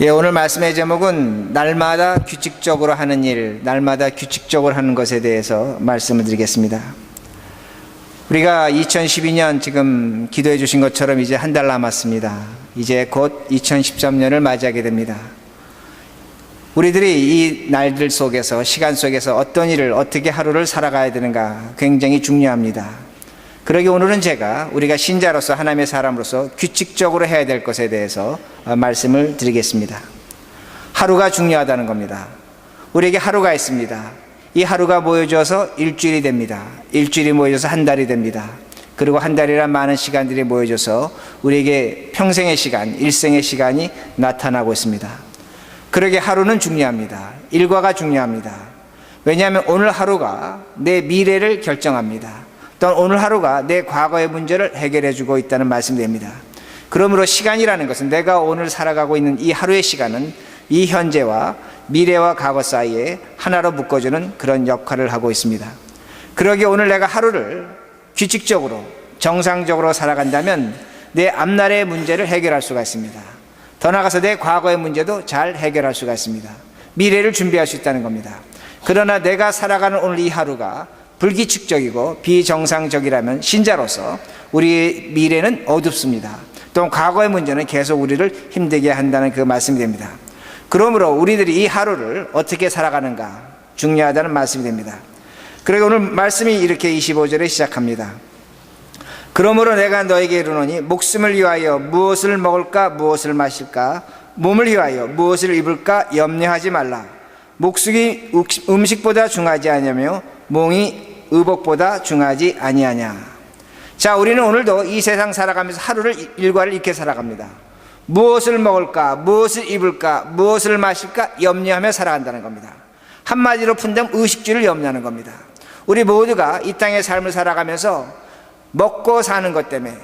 오늘 말씀의 제목은 날마다 규칙적으로 하는 일, 날마다 규칙적으로 하는 것에 대해서 말씀을 드리겠습니다. 우리가 2012년 지금 기도해 주신 것처럼 이제 한 달 남았습니다. 이제 곧 2013년을 맞이하게 됩니다. 우리들이 이 날들 속에서, 시간 속에서 어떤 일을, 어떻게 하루를 살아가야 되는가 굉장히 중요합니다. 그러기 오늘은 제가 우리가 신자로서, 하나님의 사람으로서 규칙적으로 해야 될 것에 대해서 말씀을 드리겠습니다. 하루가 중요하다는 겁니다. 우리에게 하루가 있습니다. 이 하루가 모여져서 일주일이 됩니다. 일주일이 모여져서 한 달이 됩니다. 그리고 한 달이란 많은 시간들이 모여져서 우리에게 평생의 시간, 일생의 시간이 나타나고 있습니다. 그러게 하루는 중요합니다. 일과가 중요합니다. 왜냐하면 오늘 하루가 내 미래를 결정합니다. 또한 오늘 하루가 내 과거의 문제를 해결해 주고 있다는 말씀이 됩니다. 그러므로 시간이라는 것은, 내가 오늘 살아가고 있는 이 하루의 시간은 이 현재와 미래와 과거 사이에 하나로 묶어주는 그런 역할을 하고 있습니다. 그러기에 오늘 내가 하루를 규칙적으로, 정상적으로 살아간다면 내 앞날의 문제를 해결할 수가 있습니다. 더 나아가서 내 과거의 문제도 잘 해결할 수가 있습니다. 미래를 준비할 수 있다는 겁니다. 그러나 내가 살아가는 오늘 이 하루가 불규칙적이고 비정상적이라면 신자로서 우리의 미래는 어둡습니다. 또 과거의 문제는 계속 우리를 힘들게 한다는 그 말씀이 됩니다. 그러므로 우리들이 이 하루를 어떻게 살아가는가 중요하다는 말씀이 됩니다. 그리고 오늘 말씀이 이렇게 25절에 시작합니다. 그러므로 내가 너에게 이르노니 목숨을 위하여 무엇을 먹을까 무엇을 마실까, 몸을 위하여 무엇을 입을까 염려하지 말라. 목숨이 음식보다 중하지 아니하며 몸이 의복보다 중하지 아니하냐. 자, 우리는 오늘도 이 세상 살아가면서 하루를, 일과를 이렇게 살아갑니다. 무엇을 먹을까, 무엇을 입을까, 무엇을 마실까 염려하며 살아간다는 겁니다. 한마디로 푼다면 의식주를 염려하는 겁니다. 우리 모두가 이 땅의 삶을 살아가면서 먹고 사는 것 때문에,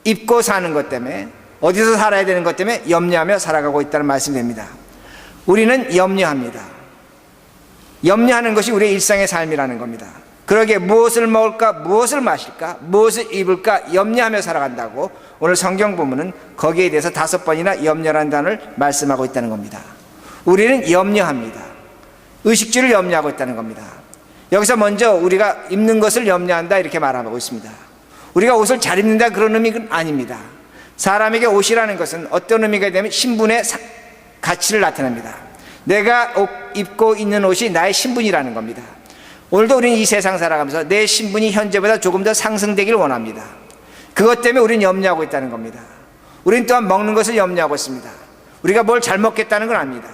입고 사는 것 때문에, 어디서 살아야 되는 것 때문에 염려하며 살아가고 있다는 말씀이 됩니다. 우리는 염려합니다. 염려하는 것이 우리의 일상의 삶이라는 겁니다. 그러기에 무엇을 먹을까, 무엇을 마실까, 무엇을 입을까 염려하며 살아간다고 오늘 성경 본문은 거기에 대해서 5번이나 염려라는 단어를 말씀하고 있다는 겁니다. 우리는 염려합니다. 의식주를 염려하고 있다는 겁니다. 여기서 먼저 우리가 입는 것을 염려한다 이렇게 말하고 있습니다. 우리가 옷을 잘 입는다 그런 의미는 아닙니다. 사람에게 옷이라는 것은 어떤 의미가 되면 신분의 가치를 나타냅니다. 내가 입고 있는 옷이 나의 신분이라는 겁니다. 오늘도 우리는 이 세상 살아가면서 내 신분이 현재보다 조금 더 상승되기를 원합니다. 그것 때문에 우리는 염려하고 있다는 겁니다. 우리는 또한 먹는 것을 염려하고 있습니다. 우리가 뭘 잘 먹겠다는 건 아닙니다.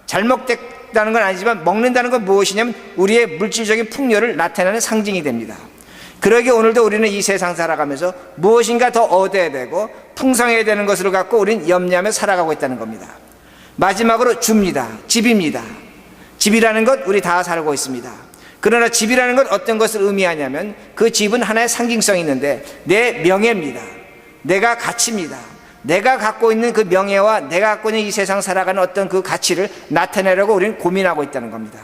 잘 먹겠다는 건 아니지만 먹는다는 건 무엇이냐면 우리의 물질적인 풍요를 나타내는 상징이 됩니다. 그러기에 오늘도 우리는 이 세상 살아가면서 무엇인가 더 얻어야 되고 풍성해야 되는 것을 갖고 우리는 염려하며 살아가고 있다는 겁니다. 마지막으로 주입니다. 집입니다. 집이라는 것 우리 다 살고 있습니다. 그러나 집이라는 건 어떤 것을 의미하냐면 그 집은 하나의 상징성이 있는데 내 명예입니다. 내가 가치입니다. 내가 갖고 있는 그 명예와 내가 갖고 있는 이 세상 살아가는 어떤 그 가치를 나타내려고 우리는 고민하고 있다는 겁니다.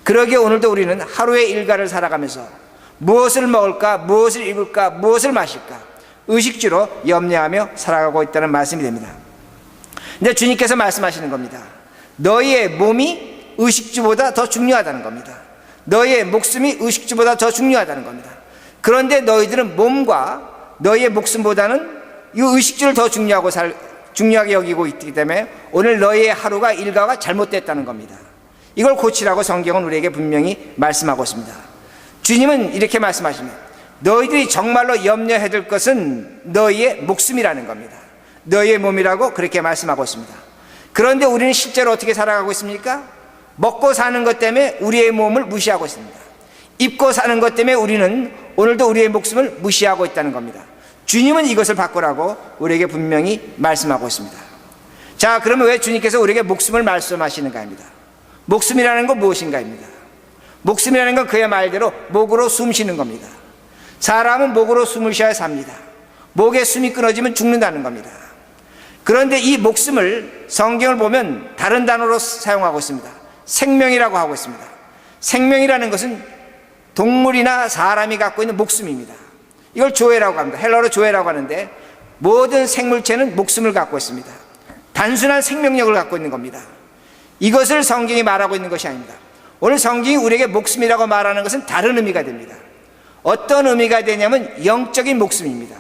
그러기에 오늘도 우리는 하루의 일과를 살아가면서 무엇을 먹을까, 무엇을 입을까, 무엇을 마실까 의식주로 염려하며 살아가고 있다는 말씀이 됩니다. 근데 주님께서 말씀하시는 겁니다. 너희의 몸이 의식주보다 더 중요하다는 겁니다. 너희의 목숨이 의식주보다 더 중요하다는 겁니다. 그런데 너희들은 몸과 너희의 목숨보다는 이 의식주를 더 중요하게 여기고 있기 때문에 오늘 너희의 하루가, 일과가 잘못됐다는 겁니다. 이걸 고치라고 성경은 우리에게 분명히 말씀하고 있습니다. 주님은 이렇게 말씀하십니다. 너희들이 정말로 염려해야 될 것은 너희의 목숨이라는 겁니다. 너희의 몸이라고 그렇게 말씀하고 있습니다. 그런데 우리는 실제로 어떻게 살아가고 있습니까? 먹고 사는 것 때문에 우리의 몸을 무시하고 있습니다. 입고 사는 것 때문에 우리는 오늘도 우리의 목숨을 무시하고 있다는 겁니다. 주님은 이것을 바꾸라고 우리에게 분명히 말씀하고 있습니다. 자, 그러면 왜 주님께서 우리에게 목숨을 말씀하시는가입니다. 목숨이라는 건 무엇인가입니다. 목숨이라는 건 그의 말대로 목으로 숨 쉬는 겁니다. 사람은 목으로 숨을 쉬어야 삽니다. 목에 숨이 끊어지면 죽는다는 겁니다. 그런데 이 목숨을 성경을 보면 다른 단어로 사용하고 있습니다. 생명이라고 하고 있습니다. 생명이라는 것은 동물이나 사람이 갖고 있는 목숨입니다. 이걸 조회라고 합니다. 헬라어로 조회라고 하는데 모든 생물체는 목숨을 갖고 있습니다. 단순한 생명력을 갖고 있는 겁니다. 이것을 성경이 말하고 있는 것이 아닙니다. 오늘 성경이 우리에게 목숨이라고 말하는 것은 다른 의미가 됩니다. 어떤 의미가 되냐면 영적인 목숨입니다.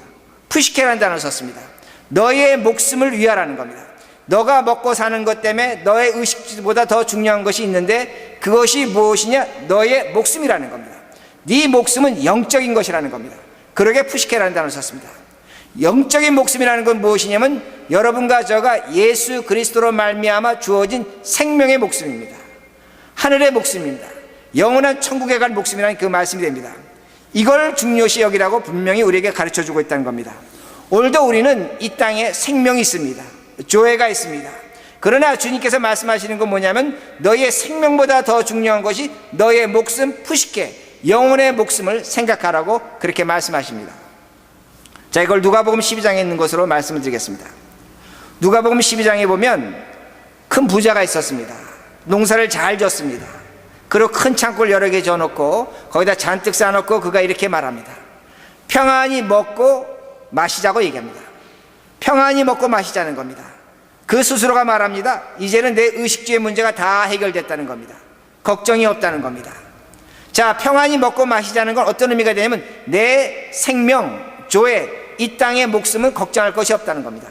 푸시케라는 단어를 썼습니다. 너의 목숨을 위하라는 겁니다. 너가 먹고 사는 것 때문에 너의 의식보다 더 중요한 것이 있는데 그것이 무엇이냐? 너의 목숨이라는 겁니다. 네 목숨은 영적인 것이라는 겁니다. 그러게 푸시케라는 단어를 썼습니다. 영적인 목숨이라는 건 무엇이냐면 여러분과 저가 예수 그리스도로 말미암아 주어진 생명의 목숨입니다. 하늘의 목숨입니다. 영원한 천국에 갈 목숨이라는 그 말씀이 됩니다. 이걸 중요시 여기라고 분명히 우리에게 가르쳐주고 있다는 겁니다. 오늘도 우리는 이 땅에 생명이 있습니다. 조회가 있습니다. 그러나 주님께서 말씀하시는 건 뭐냐면 너의 생명보다 더 중요한 것이 너의 목숨 푸시케 영혼의 목숨을 생각하라고 그렇게 말씀하십니다. 자, 이걸 누가복음 12장에 있는 것으로 말씀을 드리겠습니다. 누가복음 12장에 보면 큰 부자가 있었습니다. 농사를 잘 졌습니다. 그리고 큰 창고를 여러 개 지어놓고 거기다 잔뜩 쌓아놓고 그가 이렇게 말합니다. 평안히 먹고 마시자고 얘기합니다. 평안히 먹고 마시자는 겁니다. 그 스스로가 말합니다. 이제는 내 의식주의 문제가 다 해결됐다는 겁니다. 걱정이 없다는 겁니다. 자, 평안히 먹고 마시자는 건 어떤 의미가 되냐면 내 생명, 조회, 이 땅의 목숨은 걱정할 것이 없다는 겁니다.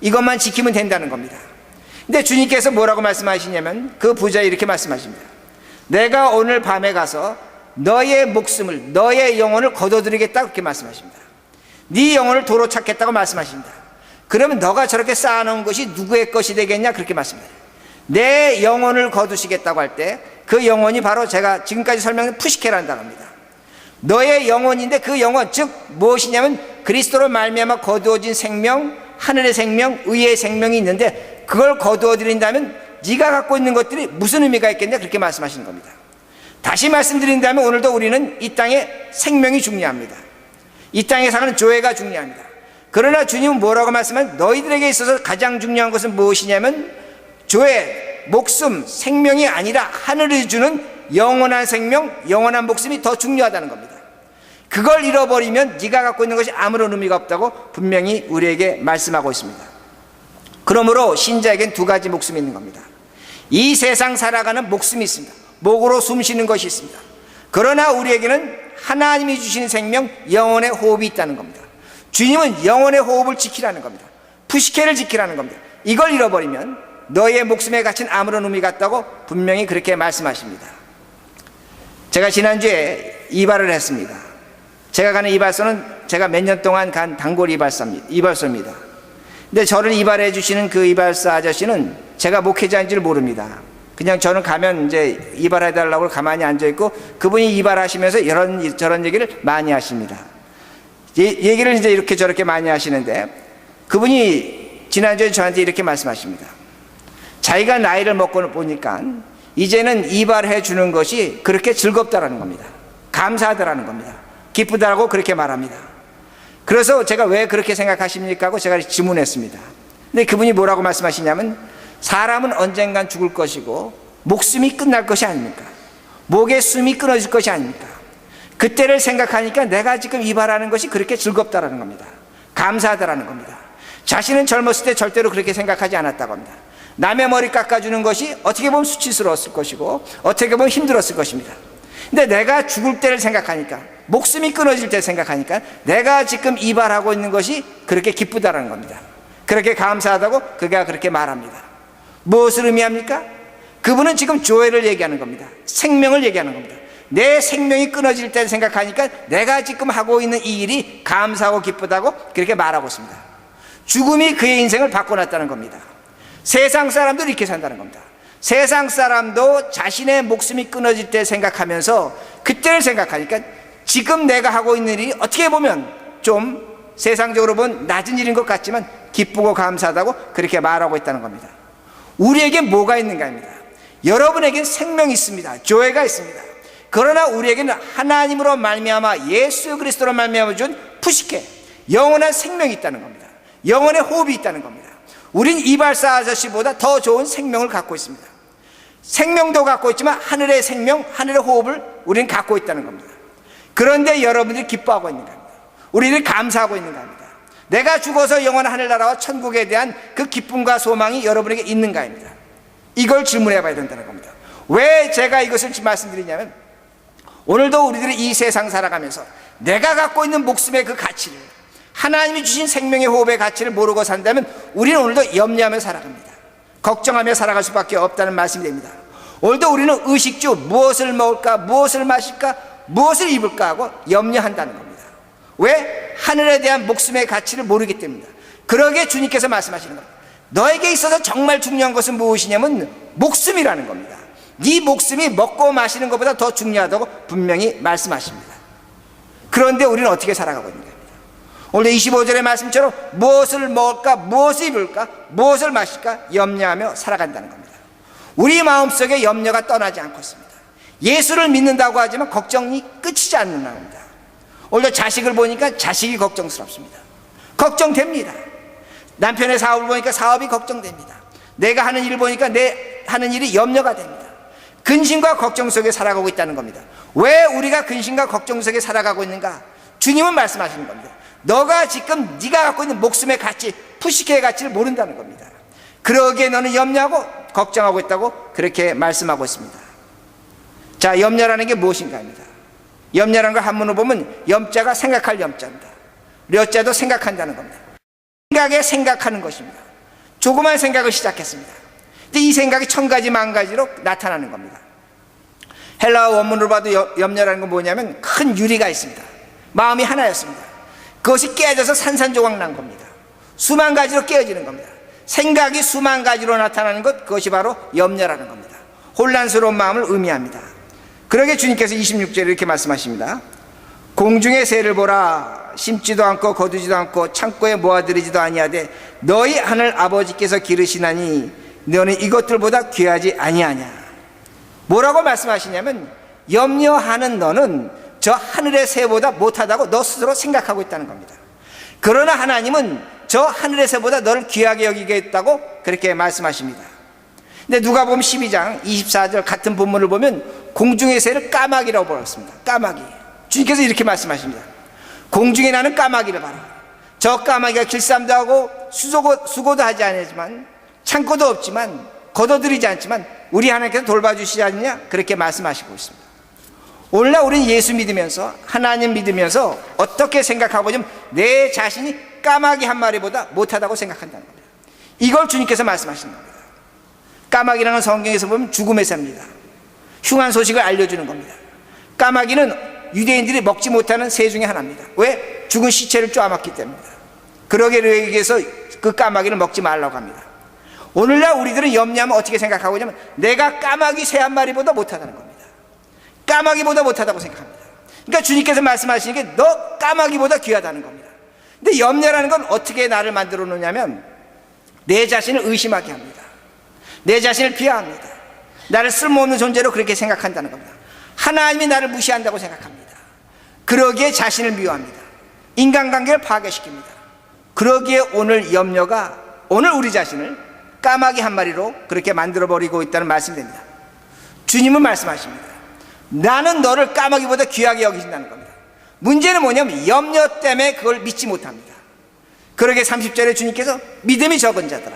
이것만 지키면 된다는 겁니다. 근데 주님께서 뭐라고 말씀하시냐면 그 부자 이렇게 말씀하십니다. 내가 오늘 밤에 가서 너의 목숨을, 너의 영혼을 거둬들이겠다 그렇게 말씀하십니다. 네 영혼을 도로 찾겠다고 말씀하십니다. 그러면 너가 저렇게 쌓아놓은 것이 누구의 것이 되겠냐 그렇게 말씀합니다. 내 영혼을 거두시겠다고 할 때 그 영혼이 바로 제가 지금까지 설명한 푸시케라는 단어입니다. 너의 영혼인데 그 영혼 즉 무엇이냐면 그리스도로 말미암아 거두어진 생명, 하늘의 생명, 의의 생명이 있는데 그걸 거두어 드린다면 네가 갖고 있는 것들이 무슨 의미가 있겠냐 그렇게 말씀하시는 겁니다. 다시 말씀드린다면 오늘도 우리는 이 땅에 생명이 중요합니다. 이 땅에 사는 조회가 중요합니다. 그러나 주님은 뭐라고 말씀하면 너희들에게 있어서 가장 중요한 것은 무엇이냐면 조회, 목숨, 생명이 아니라 하늘이 주는 영원한 생명, 영원한 목숨이 더 중요하다는 겁니다. 그걸 잃어버리면 네가 갖고 있는 것이 아무런 의미가 없다고 분명히 우리에게 말씀하고 있습니다. 그러므로 신자에겐 두 가지 목숨이 있는 겁니다. 이 세상 살아가는 목숨이 있습니다. 목으로 숨 쉬는 것이 있습니다. 그러나 우리에게는 하나님이 주신 생명, 영혼의 호흡이 있다는 겁니다. 주님은 영혼의 호흡을 지키라는 겁니다. 푸시케를 지키라는 겁니다. 이걸 잃어버리면 너의 목숨에 갇힌 아무런 의미가 없다고 분명히 그렇게 말씀하십니다. 제가 지난주에 이발을 했습니다. 제가 가는 이발소는 제가 몇 년 동안 간 단골 이발소입니다. 근데 저를 이발해 주시는 그 이발사 아저씨는 제가 목회자인 줄 모릅니다. 그냥 저는 가면 이제 이발해 달라고 가만히 앉아 있고 그분이 이발하시면서 저런 얘기를 많이 하십니다. 얘기를 이제 이렇게 저렇게 많이 하시는데 그분이 지난주에 저한테 이렇게 말씀하십니다. 자기가 나이를 먹고 보니까 이제는 이발해 주는 것이 그렇게 즐겁다라는 겁니다. 감사하다라는 겁니다. 기쁘다라고 그렇게 말합니다. 그래서 제가 왜 그렇게 생각하십니까 하고 제가 질문했습니다. 근데 그분이 뭐라고 말씀하시냐면 사람은 언젠간 죽을 것이고 목숨이 끝날 것이 아닙니까? 목의 숨이 끊어질 것이 아닙니까? 그때를 생각하니까 내가 지금 이발하는 것이 그렇게 즐겁다라는 겁니다. 감사하다라는 겁니다. 자신은 젊었을 때 절대로 그렇게 생각하지 않았다고 합니다. 남의 머리 깎아주는 것이 어떻게 보면 수치스러웠을 것이고 어떻게 보면 힘들었을 것입니다. 근데 내가 죽을 때를 생각하니까 목숨이 끊어질 때 생각하니까 내가 지금 이발하고 있는 것이 그렇게 기쁘다는 겁니다. 그렇게 감사하다고 그가 그렇게 말합니다. 무엇을 의미합니까? 그분은 지금 조회를 얘기하는 겁니다. 생명을 얘기하는 겁니다. 내 생명이 끊어질 때 생각하니까 내가 지금 하고 있는 이 일이 감사하고 기쁘다고 그렇게 말하고 있습니다. 죽음이 그의 인생을 바꿔놨다는 겁니다. 세상 사람도 이렇게 산다는 겁니다. 세상 사람도 자신의 목숨이 끊어질 때 생각하면서 그때를 생각하니까 지금 내가 하고 있는 일이 어떻게 보면 좀 세상적으로 보면 낮은 일인 것 같지만 기쁘고 감사하다고 그렇게 말하고 있다는 겁니다. 우리에게 뭐가 있는가입니다. 여러분에게 생명이 있습니다. 조회가 있습니다. 그러나 우리에게는 하나님으로 말미암아 예수 그리스도로 말미암아 준 푸시케 영원한 생명이 있다는 겁니다. 영원의 호흡이 있다는 겁니다. 우린 이발사 아저씨보다 더 좋은 생명을 갖고 있습니다. 생명도 갖고 있지만 하늘의 생명, 하늘의 호흡을 우리는 갖고 있다는 겁니다. 그런데 여러분들이 기뻐하고 있는가 합니다. 우리는 감사하고 있는가 합니다. 내가 죽어서 영원한 하늘나라와 천국에 대한 그 기쁨과 소망이 여러분에게 있는가입니다. 이걸 질문해 봐야 된다는 겁니다. 왜 제가 이것을 말씀드리냐면, 오늘도 우리들이 이 세상 살아가면서 내가 갖고 있는 목숨의 그 가치를, 하나님이 주신 생명의 호흡의 가치를 모르고 산다면 우리는 오늘도 염려하며 살아갑니다. 걱정하며 살아갈 수밖에 없다는 말씀이 됩니다. 오늘도 우리는 의식주, 무엇을 먹을까, 무엇을 마실까, 무엇을 입을까 하고 염려한다는 겁니다. 왜? 하늘에 대한 목숨의 가치를 모르기 때문입니다. 그러기에 주님께서 말씀하시는 겁니다. 너에게 있어서 정말 중요한 것은 무엇이냐면 목숨이라는 겁니다. 네 목숨이 먹고 마시는 것보다 더 중요하다고 분명히 말씀하십니다. 그런데 우리는 어떻게 살아가고 있는 겁니다. 오늘 25절의 말씀처럼 무엇을 먹을까, 무엇을 입을까, 무엇을 마실까 염려하며 살아간다는 겁니다. 우리 마음속에 염려가 떠나지 않고 있습니다. 예수를 믿는다고 하지만 걱정이 끝이지 않는 겁니다. 오늘 자식을 보니까 자식이 걱정스럽습니다. 걱정됩니다. 남편의 사업을 보니까 사업이 걱정됩니다. 내가 하는 일을 보니까 내 하는 일이 염려가 됩니다. 근심과 걱정 속에 살아가고 있다는 겁니다. 왜 우리가 근심과 걱정 속에 살아가고 있는가? 주님은 말씀하시는 겁니다. 너가 지금 네가 갖고 있는 목숨의 가치, 푸시케의 가치를 모른다는 겁니다. 그러기에 너는 염려하고 걱정하고 있다고 그렇게 말씀하고 있습니다. 자, 염려라는 게 무엇인가 합니다. 염려라는 걸 한문으로 보면 염자가 생각할 염자입니다. 려자도 생각한다는 겁니다. 생각에 생각하는 것입니다. 조그만 생각을 시작했습니다. 근데 이 생각이 천 가지 만 가지로 나타나는 겁니다. 헬라어 원문으로 봐도 염려라는 건 뭐냐면 큰 유리가 있습니다. 마음이 하나였습니다. 그것이 깨져서 산산조각 난 겁니다. 수만 가지로 깨어지는 겁니다. 생각이 수만 가지로 나타나는 것, 그것이 바로 염려라는 겁니다. 혼란스러운 마음을 의미합니다. 그러게 주님께서 26절에 이렇게 말씀하십니다. 공중의 새를 보라. 심지도 않고 거두지도 않고 창고에 모아들이지도 아니하되 너희 하늘 아버지께서 기르시나니 너는 이것들보다 귀하지 아니하냐. 뭐라고 말씀하시냐면 염려하는 너는 저 하늘의 새보다 못하다고 너 스스로 생각하고 있다는 겁니다. 그러나 하나님은 저 하늘의 새보다 너를 귀하게 여기겠다고 그렇게 말씀하십니다. 근데 누가복음 12장 24절 같은 본문을 보면 공중의 새를 까마귀라고 불렀습니다. 까마귀. 주님께서 이렇게 말씀하십니다. 공중에 나는 까마귀를 봐라. 저 까마귀가 길쌈도 하고 수고도 하지 않지만 창고도 없지만 걷어들이지 않지만 우리 하나님께서 돌봐주시지 않느냐, 그렇게 말씀하시고 있습니다. 오늘날 우리는 예수 믿으면서 하나님 믿으면서 어떻게 생각하고 있냐면 내 자신이 까마귀 한 마리보다 못하다고 생각한다는 겁니다. 이걸 주님께서 말씀하시는 겁니다. 까마귀라는 성경에서 보면 죽음의 새입니다. 흉한 소식을 알려주는 겁니다. 까마귀는 유대인들이 먹지 못하는 새 중에 하나입니다. 왜? 죽은 시체를 쪼아먹기 때문입니다. 그러기 위해서 그 까마귀를 먹지 말라고 합니다. 오늘날 우리들은 염려하면 어떻게 생각하고 있냐면 내가 까마귀 새 한 마리보다 못하다는 겁니다. 까마귀보다 못하다고 생각합니다. 그러니까 주님께서 말씀하시는 게 너 까마귀보다 귀하다는 겁니다. 근데 염려라는 건 어떻게 나를 만들어 놓냐면 내 자신을 의심하게 합니다. 내 자신을 비하합니다. 나를 쓸모없는 존재로 그렇게 생각한다는 겁니다. 하나님이 나를 무시한다고 생각합니다. 그러기에 자신을 미워합니다. 인간관계를 파괴시킵니다. 그러기에 오늘 염려가 오늘 우리 자신을 까마귀 한 마리로 그렇게 만들어버리고 있다는 말씀이 됩니다. 주님은 말씀하십니다. 나는 너를 까마귀보다 귀하게 여기신다는 겁니다. 문제는 뭐냐면 염려 때문에 그걸 믿지 못합니다. 그러게 30절에 주님께서 믿음이 적은 자들아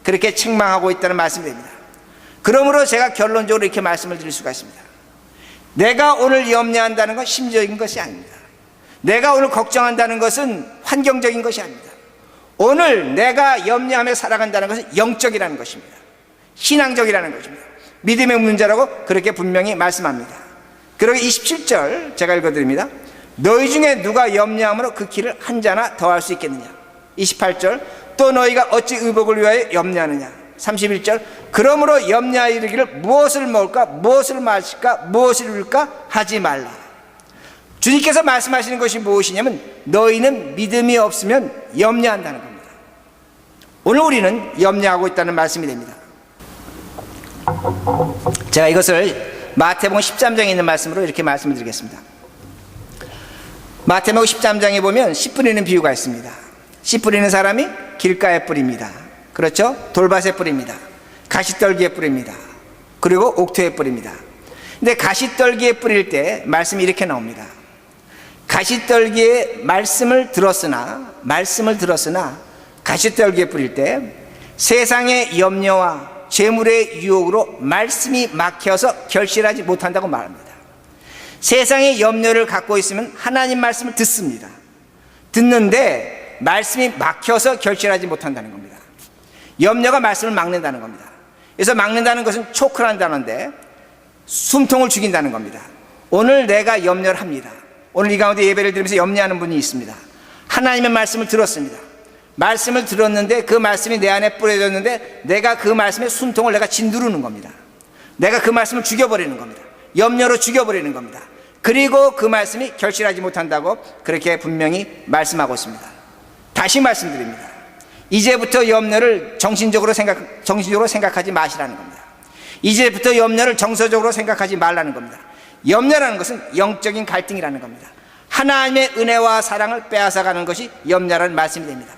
그렇게 책망하고 있다는 말씀이 됩니다. 그러므로 제가 결론적으로 이렇게 말씀을 드릴 수가 있습니다. 내가 오늘 염려한다는 건 심적인 것이 아닙니다. 내가 오늘 걱정한다는 것은 환경적인 것이 아닙니다. 오늘 내가 염려하며 살아간다는 것은 영적이라는 것입니다. 신앙적이라는 것입니다. 믿음의 문제라고 그렇게 분명히 말씀합니다. 그러게 27절 제가 읽어드립니다. 너희 중에 누가 염려함으로 그 길을 한 자나 더할 수 있겠느냐. 28절 또 너희가 어찌 의복을 위하여 염려하느냐. 31절 그러므로 염려하여 이르기를 무엇을 먹을까 무엇을 마실까 무엇을 입을까 하지 말라. 주님께서 말씀하시는 것이 무엇이냐면 너희는 믿음이 없으면 염려한다는 겁니다. 오늘 우리는 염려하고 있다는 말씀이 됩니다. 제가 이것을 마태복음 13장에 있는 말씀으로 이렇게 말씀을 드리겠습니다. 마태복음 13장에 보면 씨 뿌리는 비유가 있습니다. 씨 뿌리는 사람이 길가에 뿌립니다. 그렇죠? 돌밭에 뿌립니다. 가시떨기에 뿌립니다. 그리고 옥토에 뿌립니다. 근데 가시떨기에 뿌릴 때 말씀이 이렇게 나옵니다. 가시떨기에 말씀을 들었으나 가시떨기에 뿌릴 때 세상의 염려와 재물의 유혹으로 말씀이 막혀서 결실하지 못한다고 말합니다. 세상의 염려를 갖고 있으면 하나님 말씀을 듣습니다. 듣는데 말씀이 막혀서 결실하지 못한다는 겁니다. 염려가 말씀을 막는다는 겁니다. 그래서 막는다는 것은 초크라는 단어인데 숨통을 죽인다는 겁니다. 오늘 내가 염려를 합니다. 오늘 이 가운데 예배를 드리면서 염려하는 분이 있습니다. 하나님의 말씀을 들었습니다. 말씀을 들었는데 그 말씀이 내 안에 뿌려졌는데 내가 그 말씀의 숨통을 내가 짓누르는 겁니다. 내가 그 말씀을 죽여버리는 겁니다. 염려로 죽여버리는 겁니다. 그리고 그 말씀이 결실하지 못한다고 그렇게 분명히 말씀하고 있습니다. 다시 말씀드립니다. 이제부터 염려를 정신적으로 생각하지 마시라는 겁니다. 이제부터 염려를 정서적으로 생각하지 말라는 겁니다. 염려라는 것은 영적인 갈등이라는 겁니다. 하나님의 은혜와 사랑을 빼앗아가는 것이 염려라는 말씀이 됩니다.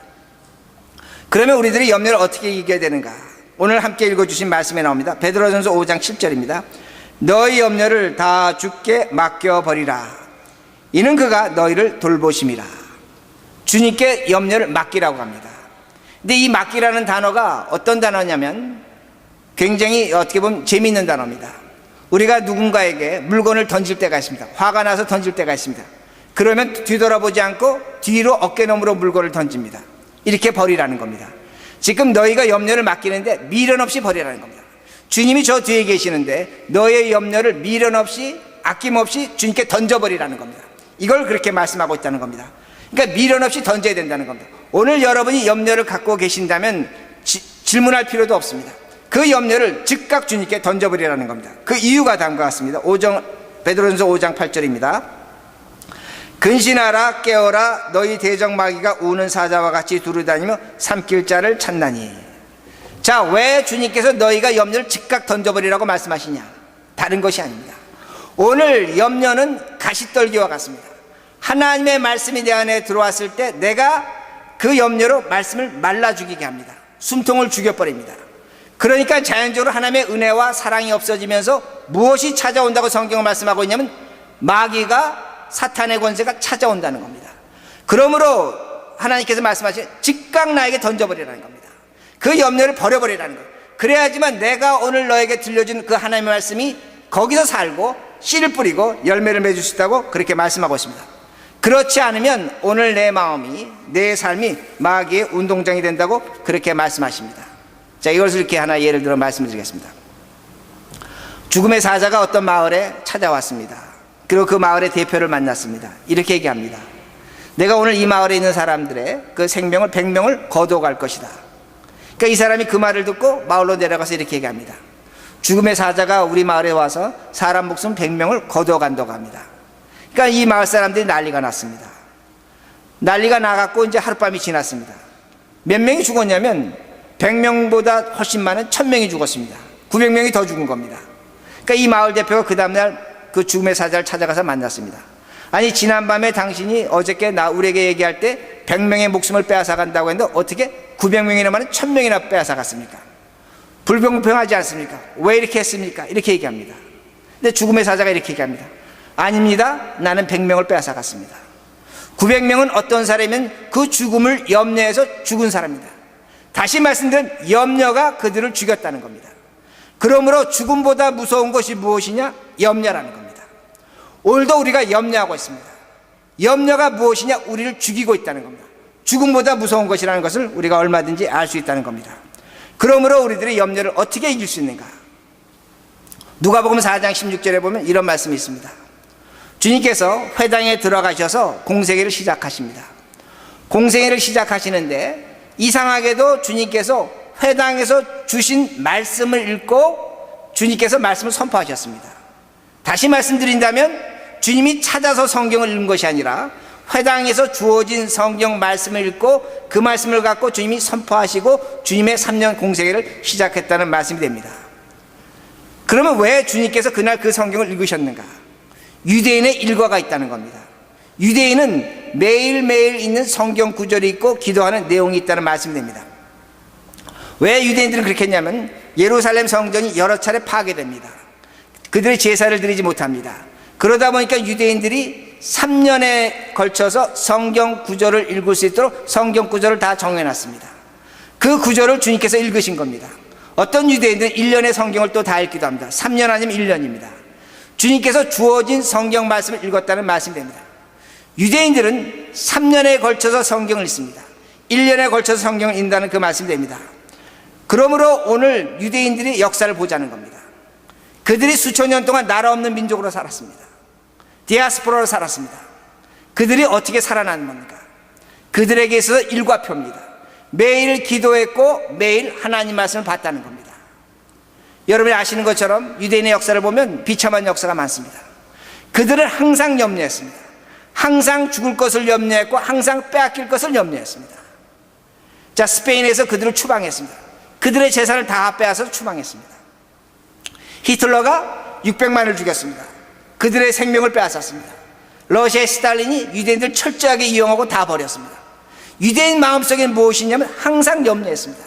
그러면 우리들이 염려를 어떻게 이겨야 되는가? 오늘 함께 읽어주신 말씀에 나옵니다. 베드로전서 5장 7절입니다. 너희 염려를 다 주께 맡겨버리라. 이는 그가 너희를 돌보심이라. 주님께 염려를 맡기라고 합니다. 근데 이 맡기라는 단어가 어떤 단어냐면 굉장히 어떻게 보면 재미있는 단어입니다. 우리가 누군가에게 물건을 던질 때가 있습니다. 화가 나서 던질 때가 있습니다. 그러면 뒤돌아보지 않고 뒤로 어깨너머로 물건을 던집니다. 이렇게 버리라는 겁니다. 지금 너희가 염려를 맡기는데 미련 없이 버리라는 겁니다. 주님이 저 뒤에 계시는데 너의 염려를 미련 없이 아낌없이 주님께 던져버리라는 겁니다. 이걸 그렇게 말씀하고 있다는 겁니다. 그러니까 미련 없이 던져야 된다는 겁니다. 오늘 여러분이 염려를 갖고 계신다면 질문할 필요도 없습니다. 그 염려를 즉각 주님께 던져버리라는 겁니다. 그 이유가 다음과 같습니다. 베드로전서 5장 8절입니다. 근신하라 깨어라 너희 대적마귀가 우는 사자와 같이 두루다니며 삼킬 자를 찾나니. 자, 왜 주님께서 너희가 염려를 즉각 던져버리라고 말씀하시냐? 다른 것이 아닙니다. 오늘 염려는 가시떨기와 같습니다. 하나님의 말씀이 내 안에 들어왔을 때 내가 그 염려로 말씀을 말라 죽이게 합니다. 숨통을 죽여버립니다. 그러니까 자연적으로 하나님의 은혜와 사랑이 없어지면서 무엇이 찾아온다고 성경은 말씀하고 있냐면 마귀가 사탄의 권세가 찾아온다는 겁니다. 그러므로 하나님께서 말씀하신 즉각 나에게 던져버리라는 겁니다. 그 염려를 버려버리라는 거예요. 그래야지만 내가 오늘 너에게 들려준 그 하나님의 말씀이 거기서 살고 씨를 뿌리고 열매를 맺을 수 있다고 그렇게 말씀하고 있습니다. 그렇지 않으면 오늘 내 마음이 내 삶이 마귀의 운동장이 된다고 그렇게 말씀하십니다. 자, 이것을 이렇게 하나 예를 들어 말씀을 드리겠습니다. 죽음의 사자가 어떤 마을에 찾아왔습니다. 그리고 그 마을의 대표를 만났습니다. 이렇게 얘기합니다. 내가 오늘 이 마을에 있는 사람들의 그 생명을 100명을 거둬갈 것이다. 그러니까 이 사람이 그 말을 듣고 마을로 내려가서 이렇게 얘기합니다. 죽음의 사자가 우리 마을에 와서 사람 목숨 100명을 거둬간다고 합니다. 그러니까 이 마을 사람들이 난리가 났습니다. 난리가 나갖고 이제 하룻밤이 지났습니다. 몇 명이 죽었냐면 100명보다 훨씬 많은 1000명이 죽었습니다. 900명이 더 죽은 겁니다. 그러니까 이 마을 대표가 그 다음날 그 죽음의 사자를 찾아가서 만났습니다. 아니, 지난밤에 당신이 어저께 우리에게 얘기할 때 100명의 목숨을 빼앗아 간다고 했는데 어떻게 900명이나 많은 1000명이나 빼앗아 갔습니까? 불공평하지 않습니까? 왜 이렇게 했습니까? 이렇게 얘기합니다. 근데 죽음의 사자가 이렇게 얘기합니다. 아닙니다. 나는 100명을 빼앗아 갔습니다. 900명은 어떤 사람이면 그 죽음을 염려해서 죽은 사람입니다. 다시 말씀드리면 염려가 그들을 죽였다는 겁니다. 그러므로 죽음보다 무서운 것이 무엇이냐? 염려라는 겁니다. 오늘도 우리가 염려하고 있습니다. 염려가 무엇이냐? 우리를 죽이고 있다는 겁니다. 죽음보다 무서운 것이라는 것을 우리가 얼마든지 알 수 있다는 겁니다. 그러므로 우리들의 염려를 어떻게 이길 수 있는가? 누가복음 4장 16절에 보면 이런 말씀이 있습니다. 주님께서 회당에 들어가셔서 공생애를 시작하십니다. 공생애를 시작하시는데 이상하게도 주님께서 회당에서 주신 말씀을 읽고 주님께서 말씀을 선포하셨습니다. 다시 말씀드린다면 주님이 찾아서 성경을 읽은 것이 아니라 회당에서 주어진 성경 말씀을 읽고 그 말씀을 갖고 주님이 선포하시고 주님의 3년 공생애를 시작했다는 말씀이 됩니다. 그러면 왜 주님께서 그날 그 성경을 읽으셨는가? 유대인의 일과가 있다는 겁니다. 유대인은 매일매일 있는 성경 구절이 있고 기도하는 내용이 있다는 말씀이 됩니다. 왜 유대인들은 그렇게 했냐면 예루살렘 성전이 여러 차례 파괴됩니다. 그들이 제사를 드리지 못합니다. 그러다 보니까 유대인들이 3년에 걸쳐서 성경 구절을 읽을 수 있도록 성경 구절을 다 정해놨습니다. 그 구절을 주님께서 읽으신 겁니다. 어떤 유대인들은 1년에 성경을 또 다 읽기도 합니다. 3년 아니면 1년입니다. 주님께서 주어진 성경 말씀을 읽었다는 말씀이 됩니다. 유대인들은 3년에 걸쳐서 성경을 읽습니다. 1년에 걸쳐서 성경을 읽는다는 그 말씀이 됩니다. 그러므로 오늘 유대인들이 역사를 보자는 겁니다. 그들이 수천 년 동안 나라 없는 민족으로 살았습니다. 디아스포라로 살았습니다. 그들이 어떻게 살아난 겁니까? 그들에게 있어서 일과표입니다. 매일 기도했고 매일 하나님 말씀을 봤다는 겁니다. 여러분이 아시는 것처럼 유대인의 역사를 보면 비참한 역사가 많습니다. 그들은 항상 염려했습니다. 항상 죽을 것을 염려했고 항상 빼앗길 것을 염려했습니다. 자, 스페인에서 그들을 추방했습니다. 그들의 재산을 다 빼앗아서 추방했습니다. 히틀러가 600만을 죽였습니다. 그들의 생명을 빼앗았습니다. 러시아의 스탈린이 유대인들 철저하게 이용하고 다 버렸습니다. 유대인 마음속에 무엇이냐면 항상 염려했습니다.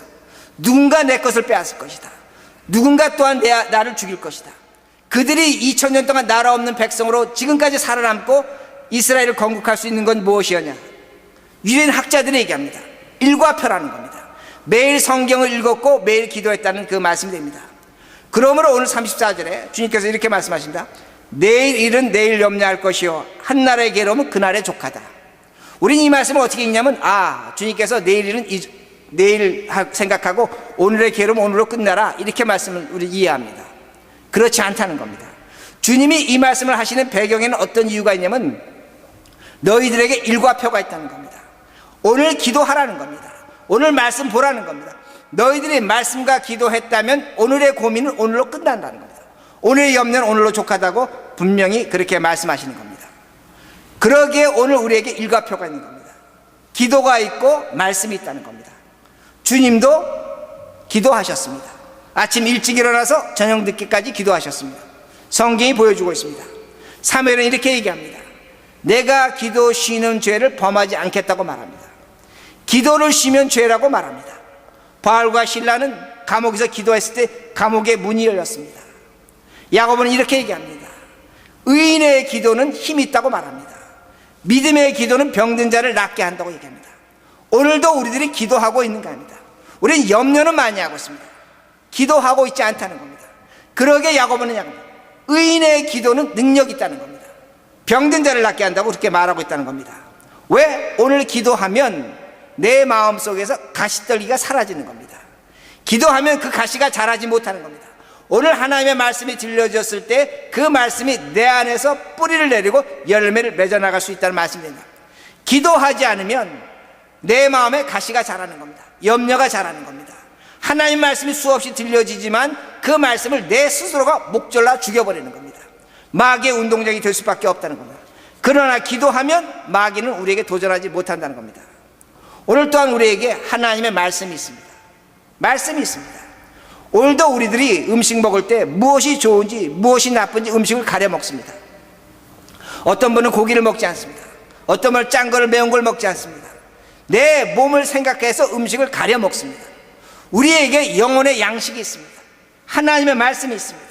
누군가 내 것을 빼앗을 것이다. 누군가 또한 나를 죽일 것이다. 그들이 2000년 동안 나라 없는 백성으로 지금까지 살아남고 이스라엘을 건국할 수 있는 건 무엇이었냐? 유대인 학자들이 얘기합니다. 일과표라는 겁니다. 매일 성경을 읽었고 매일 기도했다는 그 말씀이 됩니다. 그러므로 오늘 34절에 주님께서 이렇게 말씀하십니다. 내일 일은 내일 염려할 것이요 한 날의 괴로움은 그날의 족하다. 우리는 이 말씀을 어떻게 읽냐면 주님께서 내일 일은 내일 생각하고 오늘의 괴로움 오늘로 끝나라 이렇게 말씀을 우리 이해합니다. 그렇지 않다는 겁니다. 주님이 이 말씀을 하시는 배경에는 어떤 이유가 있냐면 너희들에게 일과표가 있다는 겁니다. 오늘 기도하라는 겁니다. 오늘 말씀 보라는 겁니다. 너희들이 말씀과 기도했다면 오늘의 고민은 오늘로 끝난다는 겁니다. 오늘의 염려는 오늘로 족하다고 분명히 그렇게 말씀하시는 겁니다. 그러기에 오늘 우리에게 일과표가 있는 겁니다. 기도가 있고 말씀이 있다는 겁니다. 주님도 기도하셨습니다. 아침 일찍 일어나서 저녁 늦게까지 기도하셨습니다. 성경이 보여주고 있습니다. 사무엘은 이렇게 얘기합니다. 내가 기도 쉬는 죄를 범하지 않겠다고 말합니다. 기도를 쉬면 죄라고 말합니다. 바알과 실라는 감옥에서 기도했을 때 감옥의 문이 열렸습니다. 야고보는 이렇게 얘기합니다. 의인의 기도는 힘이 있다고 말합니다. 믿음의 기도는 병든 자를 낫게 한다고 얘기합니다. 오늘도 우리들이 기도하고 있는 겁니다. 우리는 염려는 많이 하고 있습니다. 기도하고 있지 않다는 겁니다. 그러게 야고보는 의인의 기도는 능력이 있다는 겁니다. 병든 자를 낫게 한다고 그렇게 말하고 있다는 겁니다. 왜? 오늘 기도하면 내 마음속에서 가시떨기가 사라지는 겁니다. 기도하면 그 가시가 자라지 못하는 겁니다. 오늘 하나님의 말씀이 들려졌을 때 그 말씀이 내 안에서 뿌리를 내리고 열매를 맺어나갈 수 있다는 말씀입니다. 기도하지 않으면 내 마음에 가시가 자라는 겁니다. 염려가 자라는 겁니다. 하나님 말씀이 수없이 들려지지만 그 말씀을 내 스스로가 목졸라 죽여버리는 겁니다. 마귀의 운동장이 될 수밖에 없다는 겁니다. 그러나 기도하면 마귀는 우리에게 도전하지 못한다는 겁니다. 오늘 또한 우리에게 하나님의 말씀이 있습니다. 말씀이 있습니다. 오늘도 우리들이 음식 먹을 때 무엇이 좋은지 무엇이 나쁜지 음식을 가려 먹습니다. 어떤 분은 고기를 먹지 않습니다. 어떤 분은 짠 거를 매운 걸 먹지 않습니다. 내 몸을 생각해서 음식을 가려 먹습니다. 우리에게 영혼의 양식이 있습니다. 하나님의 말씀이 있습니다.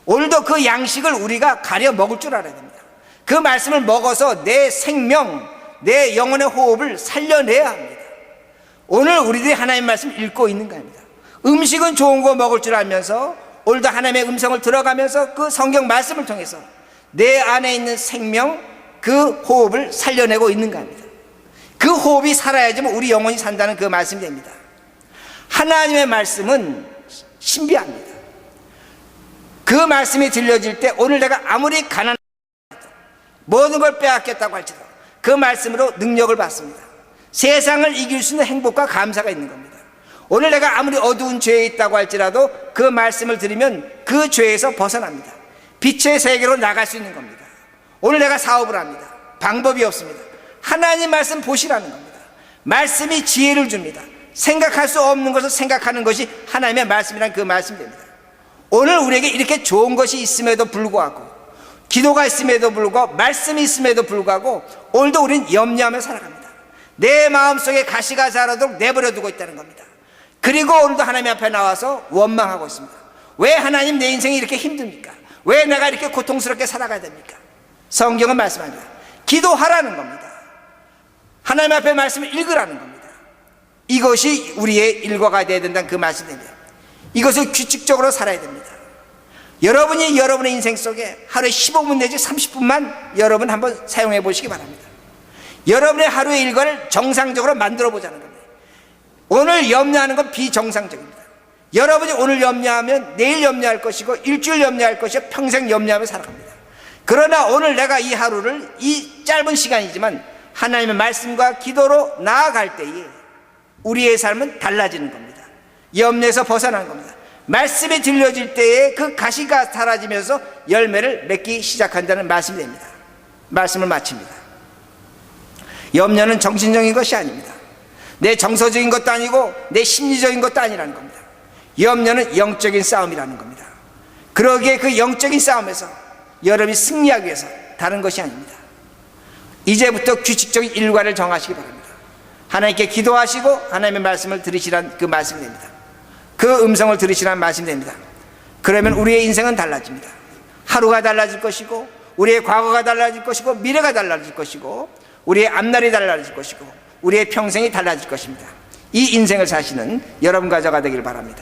오늘도 그 양식을 우리가 가려 먹을 줄 알아야 됩니다. 그 말씀을 먹어서 내 생명, 내 영혼의 호흡을 살려내야 합니다. 오늘 우리들이 하나님 말씀을 읽고 있는 겁니다. 음식은 좋은 거 먹을 줄 알면서 오늘도 하나님의 음성을 들어가면서 그 성경 말씀을 통해서 내 안에 있는 생명, 그 호흡을 살려내고 있는 겁니다. 그 호흡이 살아야지만 우리 영혼이 산다는 그 말씀이 됩니다. 하나님의 말씀은 신비합니다. 그 말씀이 들려질 때 오늘 내가 아무리 가난하고 모든 걸 빼앗겼다고 할지라도 그 말씀으로 능력을 받습니다. 세상을 이길 수 있는 행복과 감사가 있는 겁니다. 오늘 내가 아무리 어두운 죄에 있다고 할지라도 그 말씀을 들으면 그 죄에서 벗어납니다. 빛의 세계로 나갈 수 있는 겁니다. 오늘 내가 사업을 합니다. 방법이 없습니다. 하나님 말씀 보시라는 겁니다. 말씀이 지혜를 줍니다. 생각할 수 없는 것을 생각하는 것이 하나님의 말씀이란 그 말씀입니다. 오늘 우리에게 이렇게 좋은 것이 있음에도 불구하고 기도가 있음에도 불구하고 말씀이 있음에도 불구하고 오늘도 우리는 염려하며 살아갑니다. 내 마음속에 가시가 자라도록 내버려 두고 있다는 겁니다. 그리고 오늘도 하나님 앞에 나와서 원망하고 있습니다. 왜 하나님 내 인생이 이렇게 힘듭니까? 왜 내가 이렇게 고통스럽게 살아가야 됩니까? 성경은 말씀합니다. 기도하라는 겁니다. 하나님 앞에 말씀을 읽으라는 겁니다. 이것이 우리의 일과가 되어야 된다는 그 말씀입니다. 이것을 규칙적으로 살아야 됩니다. 여러분이 여러분의 인생 속에 하루에 15분 내지 30분만 여러분 한번 사용해 보시기 바랍니다. 여러분의 하루의 일과를 정상적으로 만들어 보자는 겁니다. 오늘 염려하는 건 비정상적입니다. 여러분이 오늘 염려하면 내일 염려할 것이고 일주일 염려할 것이고 평생 염려하며 살아갑니다. 그러나 오늘 내가 이 하루를 이 짧은 시간이지만 하나님의 말씀과 기도로 나아갈 때에 우리의 삶은 달라지는 겁니다. 염려에서 벗어나는 겁니다. 말씀이 들려질 때에 그 가시가 사라지면서 열매를 맺기 시작한다는 말씀이 됩니다. 말씀을 마칩니다. 염려는 정신적인 것이 아닙니다. 내 정서적인 것도 아니고 내 심리적인 것도 아니라는 겁니다. 염려는 영적인 싸움이라는 겁니다. 그러기에 그 영적인 싸움에서 여러분이 승리하기 위해서 다른 것이 아닙니다. 이제부터 규칙적인 일과를 정하시기 바랍니다. 하나님께 기도하시고 하나님의 말씀을 들으시란 그 말씀이 됩니다. 그 음성을 들으시란 말씀이 됩니다. 그러면 우리의 인생은 달라집니다. 하루가 달라질 것이고 우리의 과거가 달라질 것이고 미래가 달라질 것이고 우리의 앞날이 달라질 것이고 우리의 평생이 달라질 것입니다. 이 인생을 사시는 여러분 가져가 되길 바랍니다.